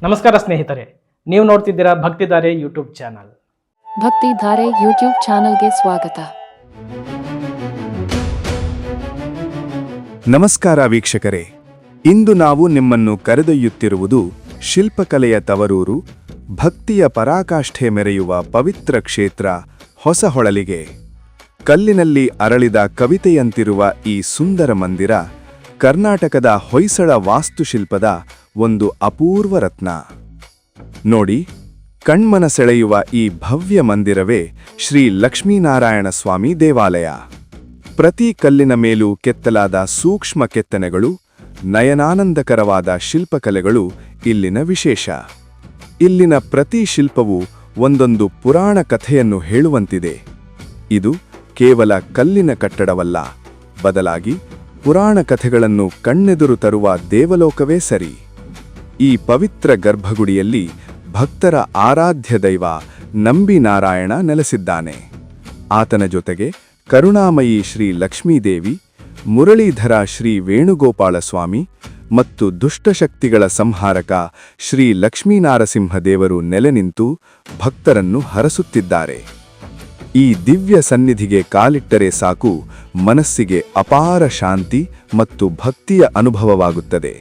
ನಮಸ್ಕಾರ ಸ್ನೇಹಿತರೆ, ನೀವು ನೋಡ್ತಿದ್ದೀರಾ Bhaktidhare YouTube channel. Bhaktidhare YouTube ಚಾನಲ್ಗೆ ಸ್ವಾಗತ. ನಮಸ್ಕಾರ ವೀಕ್ಷಕರೇ, ಇಂದು ನಾವು ನಿಮ್ಮನ್ನು ಕರೆದೊಯ್ಯುತ್ತಿರುವುದು ಶಿಲ್ಪಕಲೆಯ ತವರೂರು, ಭಕ್ತಿಯ ಪರಾಕಾಷ್ಠೆ ಮೆರೆಯುವ ಪವಿತ್ರ ಕ್ಷೇತ್ರ ಹೊಸಹೊಳಲಿಗೆ. ಕಲ್ಲಿನಲ್ಲಿ ಅರಳಿದ ಕವಿತೆಯಂತಿರುವ ಈ ಸುಂದರ ಮಂದಿರ ಕರ್ನಾಟಕದ ಹೊಯ್ಸಳ ವಾಸ್ತುಶಿಲ್ಪದ ಒಂದು ಅಪೂರ್ವ ರತ್ನ. ನೋಡಿ, ಕಣ್ಮನ ಸೆಳೆಯುವ ಈ ಭವ್ಯ ಮಂದಿರವೇ ಶ್ರೀ ಲಕ್ಷ್ಮೀನಾರಾಯಣ ಸ್ವಾಮಿ ದೇವಾಲಯ. ಪ್ರತಿ ಕಲ್ಲಿನ ಮೇಲೂ ಕೆತ್ತಲಾದ ಸೂಕ್ಷ್ಮ ಕೆತ್ತನೆಗಳು, ನಯನಾನಂದಕರವಾದ ಶಿಲ್ಪಕಲೆಗಳು ಇಲ್ಲಿನ ವಿಶೇಷ. ಇಲ್ಲಿನ ಪ್ರತಿ ಶಿಲ್ಪವೂ ಒಂದೊಂದು ಪುರಾಣ ಕಥೆಯನ್ನು ಹೇಳುವಂತಿದೆ. ಇದು ಕೇವಲ ಕಲ್ಲಿನ ಕಟ್ಟಡವಲ್ಲ, ಬದಲಾಗಿ ಪುರಾಣ ಕಥೆಗಳನ್ನು ಕಣ್ಣೆದುರು ತರುವ ದೇವಲೋಕವೇ ಸರಿ. ಈ ಪವಿತ್ರ ಗರ್ಭಗುಡಿಯಲ್ಲಿ ಭಕ್ತರ ಆರಾಧ್ಯ ದೈವ ನಂಬಿ ನಾರಾಯಣ ನೆಲೆಸಿದ್ದಾನೆ. ಆತನ ಜೊತೆಗೆ ಕರುಣಾಮಯಿ ಶ್ರೀ ಲಕ್ಷ್ಮೀದೇವಿ, ಮುರಳೀಧರ ಶ್ರೀ ವೇಣುಗೋಪಾಲ ಸ್ವಾಮಿ ಮತ್ತು ದುಷ್ಟಶಕ್ತಿಗಳ ಸಂಹಾರಕ ಶ್ರೀ ಲಕ್ಷ್ಮೀನಾರಸಿಂಹ ದೇವರು ನೆಲೆ ನಿಂತು ಭಕ್ತರನ್ನು ಹರಸುತ್ತಿದ್ದಾರೆ. ಈ ದಿವ್ಯ ಸನ್ನಿಧಿಗೆ ಕಾಲಿಟ್ಟರೆ ಸಾಕು, ಮನಸ್ಸಿಗೆ ಅಪಾರ ಶಾಂತಿ ಮತ್ತು ಭಕ್ತಿಯ ಅನುಭವವಾಗುತ್ತದೆ.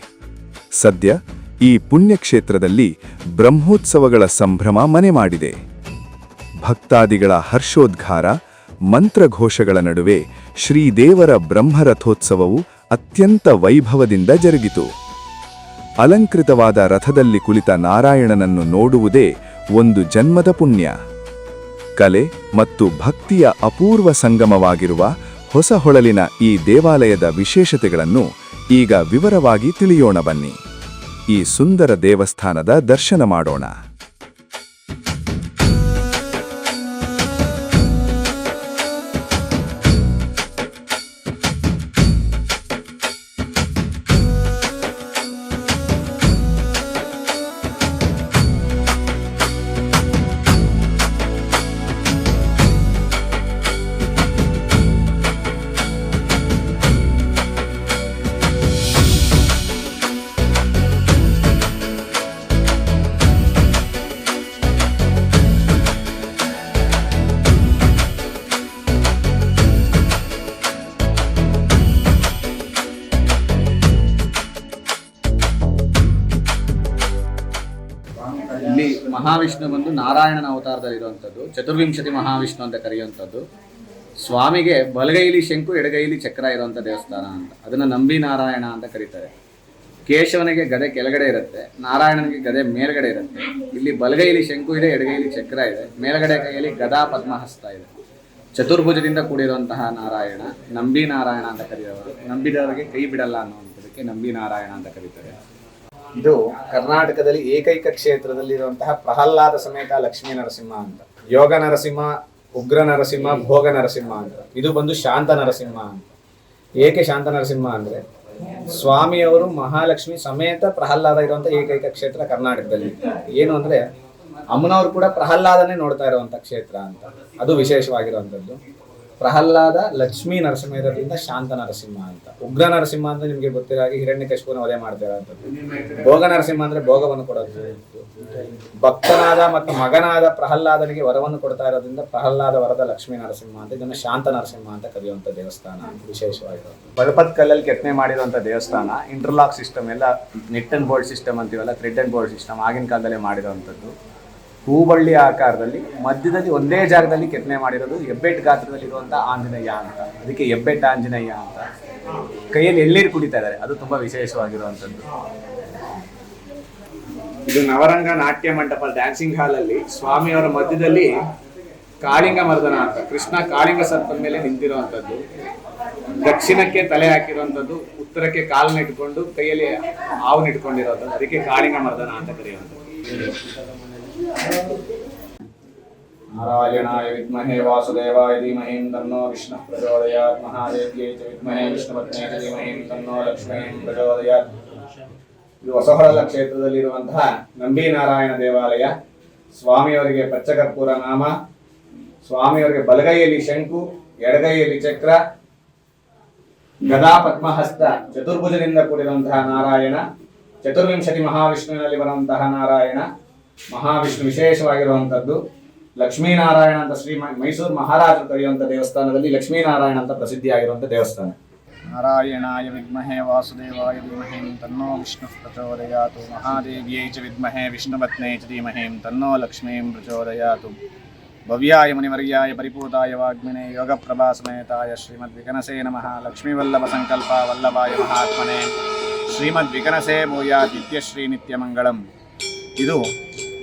ಸದ್ಯ ಈ ಪುಣ್ಯಕ್ಷೇತ್ರದಲ್ಲಿ ಬ್ರಹ್ಮೋತ್ಸವಗಳ ಸಂಭ್ರಮ ಮನೆ ಮಾಡಿದೆ. ಭಕ್ತಾದಿಗಳ ಹರ್ಷೋದ್ಗಾರ, ಮಂತ್ರಘೋಷಗಳ ನಡುವೆ ಶ್ರೀದೇವರ ಬ್ರಹ್ಮರಥೋತ್ಸವವು ಅತ್ಯಂತ ವೈಭವದಿಂದ ಜರುಗಿತು. ಅಲಂಕೃತವಾದ ರಥದಲ್ಲಿ ಕುಳಿತ ನಾರಾಯಣನನ್ನು ನೋಡುವುದೇ ಒಂದು ಜನ್ಮದ ಪುಣ್ಯ. ಕಲೆ ಮತ್ತು ಭಕ್ತಿಯ ಅಪೂರ್ವ ಸಂಗಮವಾಗಿರುವ ಹೊಸಹೊಳಲಿನ ಈ ದೇವಾಲಯದ ವಿಶೇಷತೆಗಳನ್ನು ಈಗ ವಿವರವಾಗಿ ತಿಳಿಯೋಣ ಬನ್ನಿ. ಈ ಸುಂದರ ದೇವಸ್ಥಾನದ ದರ್ಶನ ಮಾಡೋಣ. ಇಲ್ಲಿ ಮಹಾವಿಷ್ಣು ಬಂದು ನಾರಾಯಣನ ಅವತಾರದಲ್ಲಿರುವಂಥದ್ದು, ಚತುರ್ವಿಂಶತಿ ಮಹಾವಿಷ್ಣು ಅಂತ ಕರೆಯುವಂಥದ್ದು. ಸ್ವಾಮಿಗೆ ಬಲಗೈಲಿ ಶಂಕು, ಎಡಗೈಲಿ ಚಕ್ರ ಇರುವಂಥ ದೇವಸ್ಥಾನ ಅಂತ. ಅದನ್ನು ನಂಬಿ ನಾರಾಯಣ ಅಂತ ಕರೀತಾರೆ. ಕೇಶವನಿಗೆ ಗದೆ ಕೆಳಗಡೆ ಇರುತ್ತೆ, ನಾರಾಯಣನಿಗೆ ಗದೆ ಮೇಲ್ಗಡೆ ಇರುತ್ತೆ. ಇಲ್ಲಿ ಬಲಗೈಲಿ ಶಂಕು ಇದೆ, ಎಡಗೈಲಿ ಚಕ್ರ ಇದೆ, ಮೇಲ್ಗಡೆ ಕೈಯಲ್ಲಿ ಗದಾ ಪದ್ಮಹಸ್ತ ಇದೆ. ಚತುರ್ಭುಜದಿಂದ ಕೂಡಿರುವಂತಹ ನಾರಾಯಣ ನಂಬಿ ನಾರಾಯಣ ಅಂತ ಕರೆಯುವರು. ನಂಬಿದವರಿಗೆ ಕೈ ಬಿಡಲ್ಲ ಅನ್ನುವಂಥದ್ದಕ್ಕೆ ನಂಬಿ ನಾರಾಯಣ ಅಂತ ಕರೀತಾರೆ. ಇದು ಕರ್ನಾಟಕದಲ್ಲಿ ಏಕೈಕ ಕ್ಷೇತ್ರದಲ್ಲಿರುವಂತಹ ಪ್ರಹ್ಲಾದ ಸಮೇತ ಲಕ್ಷ್ಮೀ ನರಸಿಂಹ ಅಂತ. ಯೋಗ ನರಸಿಂಹ, ಉಗ್ರ ನರಸಿಂಹ, ಭೋಗ ನರಸಿಂಹ ಅಂತ. ಇದು ಬಂದು ಶಾಂತ ನರಸಿಂಹ ಅಂತ. ಏಕೆ ಶಾಂತ ನರಸಿಂಹ ಅಂದ್ರೆ ಸ್ವಾಮಿಯವರು ಮಹಾಲಕ್ಷ್ಮಿ ಸಮೇತ ಪ್ರಹ್ಲಾದ ಇರುವಂತ ಏಕೈಕ ಕ್ಷೇತ್ರ ಕರ್ನಾಟಕದಲ್ಲಿ. ಏನು ಅಂದ್ರೆ ಅಮ್ಮನವರು ಕೂಡ ಪ್ರಹ್ಲಾದನೇ ನೋಡ್ತಾ ಇರುವಂತ ಕ್ಷೇತ್ರ ಅಂತ. ಅದು ವಿಶೇಷವಾಗಿರುವಂಥದ್ದು. ಪ್ರಹ್ಲಾದ ಲಕ್ಷ್ಮೀ ನರಸಿಂಹ ಇರೋದ್ರಿಂದ ಶಾಂತ ನರಸಿಂಹ ಅಂತ. ಉಗ್ರ ನರಸಿಂಹ ಅಂತ ನಿಮ್ಗೆ ಗೊತ್ತಿರೋ ಹಾಗೆ ಹಿರಣ್ಯಕಶಿಪುನ ವಧೆ ಮಾಡ್ತಾ ಇರೋಂಥದ್ದು. ಭೋಗ ನರಸಿಂಹ ಅಂದ್ರೆ ಭೋಗವನ್ನು ಕೊಡೋದು. ಭಕ್ತನಾದ ಮತ್ತು ಮಗನಾದ ಪ್ರಹ್ಲಾದನಿಗೆ ವರವನ್ನು ಕೊಡ್ತಾ ಇರೋದ್ರಿಂದ ಪ್ರಹ್ಲಾದ ವರದ ಲಕ್ಷ್ಮೀ ನರಸಿಂಹ ಅಂತ. ಇದನ್ನು ಶಾಂತ ನರಸಿಂಹ ಅಂತ ಕರೆಯುವಂಥ ದೇವಸ್ಥಾನ ವಿಶೇಷವಾಗಿರೋದು. ಬಳಪತ್ ಕಲ್ಲಲ್ಲಿ ಕೆತ್ತನೆ ಮಾಡಿರುವಂಥ ದೇವಸ್ಥಾನ. ಇಂಟರ್ಲಾಕ್ ಸಿಸ್ಟಮ್ ಎಲ್ಲ ನೆಟ್ ಅಂಡ್ ಬೋಲ್ಡ್ ಸಿಸ್ಟಮ್ ಅಂತೀವಲ್ಲ, ಥ್ರೆಡ್ ಅಂಡ್ ಬೋಲ್ಡ್ ಸಿಸ್ಟಮ್ ಆಗಿನ ಕಾಲದಲ್ಲೇ ಮಾಡಿರುವಂಥದ್ದು. ಹೂಬಳ್ಳಿ ಆಕಾರದಲ್ಲಿ ಮಧ್ಯದಲ್ಲಿ ಒಂದೇ ಜಾಗದಲ್ಲಿ ಕೆತ್ತನೆ ಮಾಡಿರೋದು. ಹೆಬ್ಬೆಟ್ ಗಾತ್ರದಲ್ಲಿರುವಂಥ ಆಂಜನೇಯ ಅಂತ, ಅದಕ್ಕೆ ಹೆಬ್ಬೆಟ್ ಆಂಜನೇಯ ಅಂತ. ಕೈಯಲ್ಲಿ ಎಳ್ಳೀರು ಕುಡಿತಾ ಇದ್ದಾರೆ, ಅದು ತುಂಬಾ ವಿಶೇಷವಾಗಿರುವಂಥದ್ದು. ಇದು ನವರಂಗ ನಾಟ್ಯ ಮಂಟಪ ಡ್ಯಾನ್ಸಿಂಗ್ ಹಾಲ್ ಅಲ್ಲಿ ಸ್ವಾಮಿಯವರ ಮಧ್ಯದಲ್ಲಿ ಕಾಳಿಂಗ ಮರ್ದನ ಅಂತ, ಕೃಷ್ಣ ಕಾಳಿಂಗ ಸರ್ಪದ ಮೇಲೆ ನಿಂತಿರುವಂಥದ್ದು. ದಕ್ಷಿಣಕ್ಕೆ ತಲೆ ಹಾಕಿರುವಂಥದ್ದು, ಉತ್ತರಕ್ಕೆ ಕಾಲನ್ನ ಇಟ್ಕೊಂಡು ಕೈಯಲ್ಲಿ ಹಾವು ಇಟ್ಕೊಂಡಿರೋದು. ಅದಕ್ಕೆ ಕಾಳಿಂಗ ಮರ್ದನ ಅಂತ ಕರೆಯುವಂಥದ್ದು. ನಾರಾಯಣಾಯ ವಿದ್ಮಹೇ ವಾಸುದೇವಾಯ ಧೀಮಹಿ ತನ್ನೋ ವಿಷ್ಣುಃ ಪ್ರಚೋದಯಾತ್. ಮಹಾದೇವ್ಯೈ ಚ ವಿದ್ಮಹೇ ವಿಷ್ಣುಪತ್ನ್ಯೈ ಚ ಧೀಮಹಿ ತನ್ನೋ ಲಕ್ಷ್ಮೀ ಪ್ರಚೋದಯಾತ್. ಇದು ಹೊಸಹೊಳಲ ಕ್ಷೇತ್ರದಲ್ಲಿರುವಂತಹ ನಂಬಿ ನಾರಾಯಣ ದೇವಾಲಯ. ಸ್ವಾಮಿಯವರಿಗೆ ಪಚ್ಚಕರ್ಪೂರ ನಾಮ, ಸ್ವಾಮಿಯವರಿಗೆ ಬಲಗೈಯಲ್ಲಿ ಶಂಕು, ಎಡಗೈಯಲ್ಲಿ ಚಕ್ರ, ಗದಾ ಪದ್ಮಹಸ್ತ, ಚತುರ್ಭುಜದಿಂದ ಕೂಡಿರುವಂತಹ ನಾರಾಯಣ. ಚತುರ್ವಿಂಶತಿ ಮಹಾವಿಷ್ಣುವಿನಲ್ಲಿ ಬರುವಂತಹ ನಾರಾಯಣ ಮಹಾವಿಷ್ಣು ವಿಶೇಷವಾಗಿರುವಂಥದ್ದು. ಲಕ್ಷ್ಮೀನಾರಾಯಣ ಅಂತ ಮೈಸೂರು ಮಹಾರಾಜರು ಕರೆಯುವಂಥ ದೇವಸ್ಥಾನದಲ್ಲಿ ಲಕ್ಷ್ಮೀನಾರಾಯಣ ಅಂತ ಪ್ರಸಿದ್ಧಿಯಾಗಿರುವಂಥ ದೇವಸ್ಥಾನ. ನಾರಾಯಣಾಯ ವಿದ್ಮಹೇ ವಾಸುದೇವಾಯ ಧೀಮಹಿ ತನ್ನೋ ವಿಷ್ಣು ಪ್ರಚೋದಯಾತು. ಮಹಾದೇವ್ಯೈ ಚ ವಿದ್ಮಹೇ ವಿಷ್ಣುಪತ್ನೇ ಚ ಧೀಮಹಿ ತನ್ನೋ ಲಕ್ಷ್ಮೀಂ ಪ್ರಚೋದಯಾತು. ಭವ್ಯಾಯ ಮುನಿವರ್ಯಾಯ ಪರಿಪೂತಾಯ ವಾಗ್ಮಿನೇ ಯೋಗಪ್ರಭಾ ಸಮೇತಾಯ ಶ್ರೀಮದ್ವಿಕನಸೇ ನಮಃ. ಲಕ್ಷ್ಮೀವಲ್ಲಭ ಸಂಕಲ್ಪ ವಲ್ಲಭಾಯ ಮಹಾತ್ಮನೇ ಶ್ರೀಮದ್ವಿಕನಸೇ ಭೂಯಾತ್ ನಿತ್ಯಶ್ರೀ ನಿತ್ಯಮಂಗಳಂ. ಇದು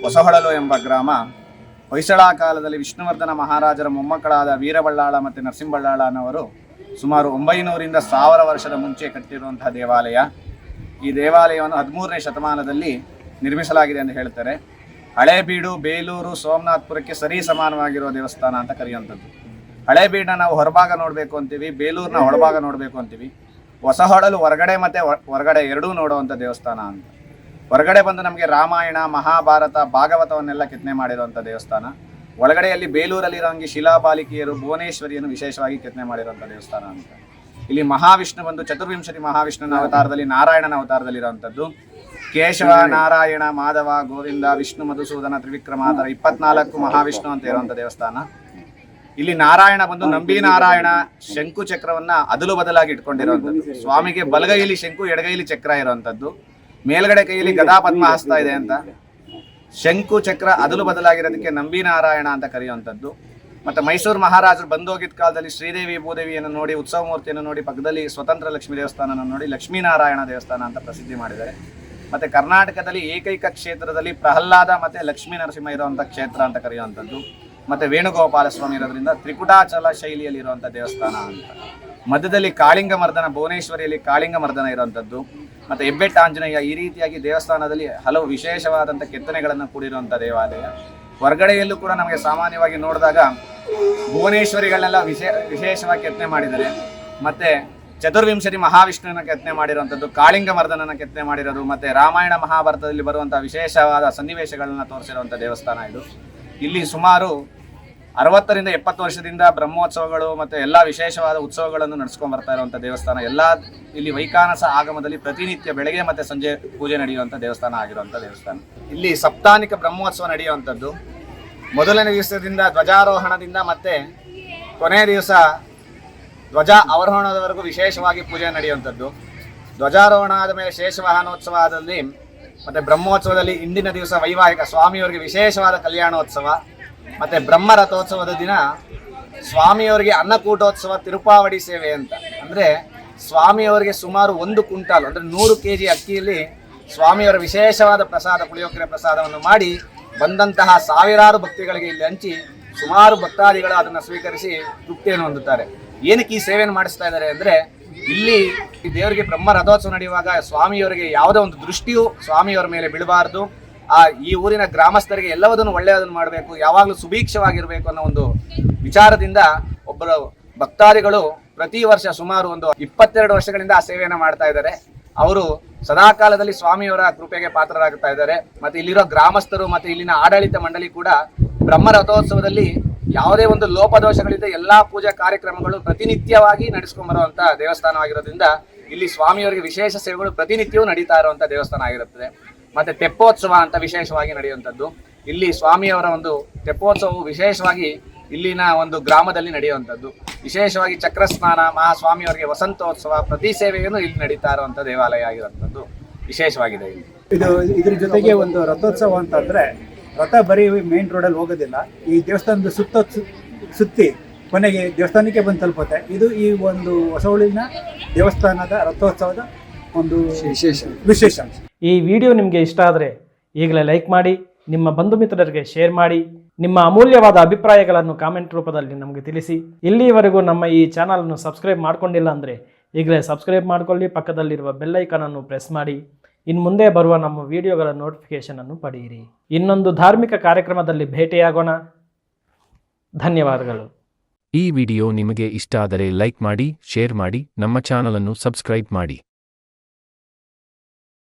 ಹೊಸಹೊಳಲು ಎಂಬ ಗ್ರಾಮ. ಹೊಯ್ಸಳ ಕಾಲದಲ್ಲಿ ವಿಷ್ಣುವರ್ಧನ ಮಹಾರಾಜರ ಮೊಮ್ಮಕ್ಕಳಾದ ವೀರಬಳ್ಳಾಳ ಮತ್ತು ನರಸಿಂಹಬಳ್ಳಾಳ ಅನ್ನವರು ಸುಮಾರು 900ರಿಂದ 1000 ವರ್ಷದ ಮುಂಚೆ ಕಟ್ಟಿರುವಂತಹ ದೇವಾಲಯ. ಈ ದೇವಾಲಯವನ್ನು 13ನೇ ಶತಮಾನದಲ್ಲಿ ನಿರ್ಮಿಸಲಾಗಿದೆ ಎಂದು ಹೇಳ್ತಾರೆ. ಹಳೇಬೀಡು, ಬೇಲೂರು, ಸೋಮನಾಥ್ಪುರಕ್ಕೆ ಸರಿ ಸಮಾನವಾಗಿರುವ ದೇವಸ್ಥಾನ ಅಂತ ಕರೆಯುವಂಥದ್ದು. ಹಳೇಬೀಡನ್ನ ನಾವು ಹೊರಭಾಗ ನೋಡಬೇಕು ಅಂತೀವಿ, ಬೇಲೂರಿನ ಒಳಭಾಗ ನೋಡಬೇಕು ಅಂತೀವಿ. ಹೊಸಹೊಳಲು ಹೊರಗಡೆ ಮತ್ತು ಹೊರಗಡೆ ಎರಡೂ ನೋಡುವಂಥ ದೇವಸ್ಥಾನ ಅಂತ. ಹೊರಗಡೆ ಬಂದು ನಮಗೆ ರಾಮಾಯಣ, ಮಹಾಭಾರತ, ಭಾಗವತವನ್ನೆಲ್ಲ ಕೆತ್ತನೆ ಮಾಡಿರುವಂಥ ದೇವಸ್ಥಾನ. ಒಳಗಡೆಯಲ್ಲಿ ಬೇಲೂರಲ್ಲಿರೋಂಗೆ ಶಿಲಾಬಾಲಿಕೆಯರು, ಭುವನೇಶ್ವರಿಯನ್ನು ವಿಶೇಷವಾಗಿ ಕೆತ್ತನೆ ಮಾಡಿರುವಂಥ ದೇವಸ್ಥಾನ ಅಂತ. ಇಲ್ಲಿ ಮಹಾವಿಷ್ಣು ಬಂದು ಚತುರ್ವಿಂಶತಿ ಮಹಾವಿಷ್ಣುವಿನ ಅವತಾರದಲ್ಲಿ ನಾರಾಯಣನ ಅವತಾರದಲ್ಲಿರುವಂಥದ್ದು. ಕೇಶವ, ನಾರಾಯಣ, ಮಾಧವ, ಗೋವಿಂದ, ವಿಷ್ಣು, ಮಧುಸೂದನ, ತ್ರಿವಿಕ್ರಮಾತರ 24 ಮಹಾವಿಷ್ಣು ಅಂತ ಇರುವಂಥ ದೇವಸ್ಥಾನ. ಇಲ್ಲಿ ನಾರಾಯಣ ಬಂದು ನಂಬಿ ನಾರಾಯಣ ಶಂಕು ಚಕ್ರವನ್ನ ಅದಲು ಬದಲಾಗಿ ಇಟ್ಕೊಂಡಿರುವಂಥದ್ದು. ಸ್ವಾಮಿಗೆ ಬಲಗೈಲಿ ಶಂಕು, ಎಡಗೈಲಿ ಚಕ್ರ ಇರುವಂಥದ್ದು. ಮೇಲ್ಗಡೆ ಕೈಯಲ್ಲಿ ಗದಾ ಪದ್ಮ ಹಸ್ತ ಇದೆ ಅಂತ. ಶಂಕು ಚಕ್ರ ಅದಲು ಬದಲಾಗಿರೋದಕ್ಕೆ ನಂಬಿ ನಾರಾಯಣ ಅಂತ ಕರೆಯುವಂಥದ್ದು. ಮತ್ತು ಮೈಸೂರು ಮಹಾರಾಜರು ಬಂದೋಗಿದ್ದ ಕಾಲದಲ್ಲಿ ಶ್ರೀದೇವಿ ಭೂದೇವಿಯನ್ನು ನೋಡಿ, ಉತ್ಸವ ಮೂರ್ತಿಯನ್ನು ನೋಡಿ, ಪಕ್ಕದಲ್ಲಿ ಸ್ವತಂತ್ರ ಲಕ್ಷ್ಮೀ ದೇವಸ್ಥಾನ ನೋಡಿ ಲಕ್ಷ್ಮೀನಾರಾಯಣ ದೇವಸ್ಥಾನ ಅಂತ ಪ್ರಸಿದ್ಧಿ ಮಾಡಿದ್ದಾರೆ. ಮತ್ತು ಕರ್ನಾಟಕದಲ್ಲಿ ಏಕೈಕ ಕ್ಷೇತ್ರದಲ್ಲಿ ಪ್ರಹ್ಲಾದ ಮತ್ತು ಲಕ್ಷ್ಮೀ ನರಸಿಂಹ ಇರುವಂಥ ಕ್ಷೇತ್ರ ಅಂತ ಕರೆಯುವಂಥದ್ದು. ಮತ್ತು ವೇಣುಗೋಪಾಲ ಸ್ವಾಮಿ ಇರೋದ್ರಿಂದ ತ್ರಿಕುಟಾಚಲ ಶೈಲಿಯಲ್ಲಿ ಇರುವಂಥ ದೇವಸ್ಥಾನ ಅಂತ. ಮಧ್ಯದಲ್ಲಿ ಕಾಳಿಂಗ ಮರ್ದನ, ಭುವನೇಶ್ವರಿಯಲ್ಲಿ ಕಾಳಿಂಗ ಮರ್ದನ ಇರುವಂಥದ್ದು. ಮತ್ತು ಹೆಬ್ಬೆಟ್ಟ ಆಂಜನೇಯ, ಈ ರೀತಿಯಾಗಿ ದೇವಸ್ಥಾನದಲ್ಲಿ ಹಲವು ವಿಶೇಷವಾದಂಥ ಕೆತ್ತನೆಗಳನ್ನು ಕೂಡಿರುವಂಥ ದೇವಾಲಯ. ಹೊರಗಡೆಯಲ್ಲೂ ಕೂಡ ನಮಗೆ ಸಾಮಾನ್ಯವಾಗಿ ನೋಡಿದಾಗ ಭುವನೇಶ್ವರಿಗಳನ್ನೆಲ್ಲ ವಿಶೇಷವಾಗಿ ಕೆತ್ತನೆ ಮಾಡಿದ್ದಾರೆ. ಮತ್ತು ಚತುರ್ವಿಂಶತಿ ಮಹಾವಿಷ್ಣುವಿನ ಕೆತ್ತನೆ ಮಾಡಿರುವಂಥದ್ದು, ಕಾಳಿಂಗ ಮರ್ದನನ ಕೆತ್ತನೆ ಮಾಡಿರೋದು, ಮತ್ತು ರಾಮಾಯಣ ಮಹಾಭಾರತದಲ್ಲಿ ಬರುವಂಥ ವಿಶೇಷವಾದ ಸನ್ನಿವೇಶಗಳನ್ನು ತೋರಿಸಿರುವಂಥ ದೇವಸ್ಥಾನ ಇದು. ಇಲ್ಲಿ ಸುಮಾರು 60ರಿಂದ 70 ವರ್ಷದಿಂದ ಬ್ರಹ್ಮೋತ್ಸವಗಳು ಮತ್ತು ಎಲ್ಲ ವಿಶೇಷವಾದ ಉತ್ಸವಗಳನ್ನು ನಡೆಸ್ಕೊಂಡು ಬರ್ತಾ ಇರುವಂಥ ದೇವಸ್ಥಾನ. ಎಲ್ಲ ಇಲ್ಲಿ ವೈಖಾನಸ ಆಗಮದಲ್ಲಿ ಪ್ರತಿನಿತ್ಯ ಬೆಳಗ್ಗೆ ಮತ್ತು ಸಂಜೆ ಪೂಜೆ ನಡೆಯುವಂಥ ದೇವಸ್ಥಾನ ಆಗಿರುವಂಥ ದೇವಸ್ಥಾನ. ಇಲ್ಲಿ ಸಪ್ತಾನಿಕ ಬ್ರಹ್ಮೋತ್ಸವ ನಡೆಯುವಂಥದ್ದು. ಮೊದಲನೇ ದಿವಸದಿಂದ ಧ್ವಜಾರೋಹಣದಿಂದ ಮತ್ತು ಕೊನೆಯ ದಿವಸ ಧ್ವಜ ಅವರೋಹಣದವರೆಗೂ ವಿಶೇಷವಾಗಿ ಪೂಜೆ ನಡೆಯುವಂಥದ್ದು. ಧ್ವಜಾರೋಹಣ ಆದ ಮೇಲೆ ಶೇಷವಾಹನೋತ್ಸವ ಆದಲ್ಲಿ ಮತ್ತು ಬ್ರಹ್ಮೋತ್ಸವದಲ್ಲಿ ಇಂದಿನ ದಿವಸ ವೈವಾಹಿಕ ಸ್ವಾಮಿಯವರಿಗೆ ವಿಶೇಷವಾದ ಕಲ್ಯಾಣೋತ್ಸವ. ಮತ್ತು ಬ್ರಹ್ಮ ರಥೋತ್ಸವದ ದಿನ ಸ್ವಾಮಿಯವರಿಗೆ ಅನ್ನಕೂಟೋತ್ಸವ, ತಿರುಪಾವಡಿ ಸೇವೆ ಅಂತ. ಅಂದರೆ ಸ್ವಾಮಿಯವರಿಗೆ ಸುಮಾರು 1 ಕ್ವಿಂಟಾಲ್ ಅಂದರೆ 100 kg ಅಕ್ಕಿಯಲ್ಲಿ ಸ್ವಾಮಿಯವರ ವಿಶೇಷವಾದ ಪ್ರಸಾದ, ಪುಳಿಯೋಗರೆ ಪ್ರಸಾದವನ್ನು ಮಾಡಿ ಬಂದಂತಹ ಸಾವಿರಾರು ಭಕ್ತಿಗಳಿಗೆ ಇಲ್ಲಿ ಹಂಚಿ ಸುಮಾರು ಭಕ್ತಾದಿಗಳು ಅದನ್ನು ಸ್ವೀಕರಿಸಿ ತೃಪ್ತಿಯನ್ನು ಹೊಂದುತ್ತಾರೆ. ಏನಕ್ಕೆ ಈ ಸೇವೆಯನ್ನು ಮಾಡಿಸ್ತಾ ಇದ್ದಾರೆ ಅಂದರೆ, ಇಲ್ಲಿ ದೇವರಿಗೆ ಬ್ರಹ್ಮ ರಥೋತ್ಸವ ನಡೆಯುವಾಗ ಸ್ವಾಮಿಯವರಿಗೆ ಯಾವುದೇ ಒಂದು ದೃಷ್ಟಿಯು ಸ್ವಾಮಿಯವರ ಮೇಲೆ ಬೀಳಬಾರ್ದು. ಈ ಊರಿನ ಗ್ರಾಮಸ್ಥರಿಗೆ ಎಲ್ಲವನ್ನೂ ಒಳ್ಳೆಯದನ್ನು ಮಾಡಬೇಕು, ಯಾವಾಗಲೂ ಸುಭೀಕ್ಷವಾಗಿರಬೇಕು ಅನ್ನೋ ಒಂದು ವಿಚಾರದಿಂದ ಒಬ್ಬರು ಭಕ್ತಾದಿಗಳು ಪ್ರತಿ ವರ್ಷ ಸುಮಾರು ಒಂದು 22 ವರ್ಷಗಳಿಂದ ಆ ಸೇವೆಯನ್ನು ಮಾಡ್ತಾ ಇದ್ದಾರೆ. ಅವರು ಸದಾಕಾಲದಲ್ಲಿ ಸ್ವಾಮಿಯವರ ಕೃಪೆಗೆ ಪಾತ್ರರಾಗ್ತಾ ಇದ್ದಾರೆ. ಮತ್ತು ಇಲ್ಲಿರೋ ಗ್ರಾಮಸ್ಥರು ಮತ್ತು ಇಲ್ಲಿನ ಆಡಳಿತ ಮಂಡಳಿ ಕೂಡ ಬ್ರಹ್ಮ ರಥೋತ್ಸವದಲ್ಲಿ ಯಾವುದೇ ಒಂದು ಲೋಪದೋಷಗಳಿಂದ ಎಲ್ಲಾ ಪೂಜಾ ಕಾರ್ಯಕ್ರಮಗಳು ಪ್ರತಿನಿತ್ಯವಾಗಿ ನಡೆಸ್ಕೊಂಡ್ಬರುವಂಥ ದೇವಸ್ಥಾನವಾಗಿರೋದ್ರಿಂದ ಇಲ್ಲಿ ಸ್ವಾಮಿಯವರಿಗೆ ವಿಶೇಷ ಸೇವೆಗಳು ಪ್ರತಿನಿತ್ಯವೂ ನಡೀತಾ ಇರುವಂಥ ದೇವಸ್ಥಾನ ಆಗಿರುತ್ತದೆ. ಮತ್ತು ತೆಪ್ಪೋತ್ಸವ ಅಂತ ವಿಶೇಷವಾಗಿ ನಡೆಯುವಂಥದ್ದು. ಇಲ್ಲಿ ಸ್ವಾಮಿಯವರ ಒಂದು ತೆಪ್ಪೋತ್ಸವವು ವಿಶೇಷವಾಗಿ ಇಲ್ಲಿನ ಒಂದು ಗ್ರಾಮದಲ್ಲಿ ನಡೆಯುವಂಥದ್ದು. ವಿಶೇಷವಾಗಿ ಚಕ್ರಸ್ನಾನ, ಮಹಾಸ್ವಾಮಿಯವರಿಗೆ ವಸಂತೋತ್ಸವ, ಪ್ರತಿ ಸೇವೆಯನ್ನು ಇಲ್ಲಿ ನಡೀತಾ ಇರುವಂಥ ದೇವಾಲಯ ಆಗಿರುವಂಥದ್ದು ವಿಶೇಷವಾಗಿದೆ. ಇದ್ರ ಜೊತೆಗೆ ಒಂದು ರಥೋತ್ಸವ ಅಂತಂದರೆ ರಥ ಬರೀ ಮೇನ್ ರೋಡಲ್ಲಿ ಹೋಗೋದಿಲ್ಲ, ಈ ದೇವಸ್ಥಾನದ ಸುತ್ತಿ ಕೊನೆಗೆ ದೇವಸ್ಥಾನಕ್ಕೆ ಬಂದು ತಲುಪುತ್ತೆ. ಇದು ಈ ಒಂದು ಹೊಸಹೊಳಿನ ದೇವಸ್ಥಾನದ ರಥೋತ್ಸವದ ಒಂದು ವಿಶೇಷ. ಈ ವಿಡಿಯೋ ನಿಮಗೆ ಇಷ್ಟ ಆದರೆ ಈಗಲೇ ಲೈಕ್ ಮಾಡಿ, ನಿಮ್ಮ ಬಂಧು ಮಿತ್ರರಿಗೆ ಶೇರ್ ಮಾಡಿ, ನಿಮ್ಮ ಅಮೂಲ್ಯವಾದ ಅಭಿಪ್ರಾಯಗಳನ್ನು ಕಾಮೆಂಟ್ ರೂಪದಲ್ಲಿ ನಮಗೆ ತಿಳಿಸಿ. ಇಲ್ಲಿವರೆಗೂ ನಮ್ಮ ಈ ಚಾನಲನ್ನು ಸಬ್ಸ್ಕ್ರೈಬ್ ಮಾಡ್ಕೊಂಡಿಲ್ಲ ಅಂದರೆ ಈಗಲೇ ಸಬ್ಸ್ಕ್ರೈಬ್ ಮಾಡಿಕೊಳ್ಳಿ, ಪಕ್ಕದಲ್ಲಿರುವ ಬೆಲ್ ಐಕಾನನ್ನು ಪ್ರೆಸ್ ಮಾಡಿ. ಇನ್ನು ಮುಂದೆ ಬರುವ ನಮ್ಮ ವಿಡಿಯೋಗಳ ನೋಟಿಫಿಕೇಷನನ್ನು ಪಡೆಯಿರಿ. ಇನ್ನೊಂದು ಧಾರ್ಮಿಕ ಕಾರ್ಯಕ್ರಮದಲ್ಲಿ ಭೇಟಿಯಾಗೋಣ. ಧನ್ಯವಾದಗಳು. ಈ ವಿಡಿಯೋ ನಿಮಗೆ ಇಷ್ಟ ಆದರೆ ಲೈಕ್ ಮಾಡಿ, ಶೇರ್ ಮಾಡಿ, ನಮ್ಮ ಚಾನಲನ್ನು ಸಬ್ಸ್ಕ್ರೈಬ್ ಮಾಡಿ.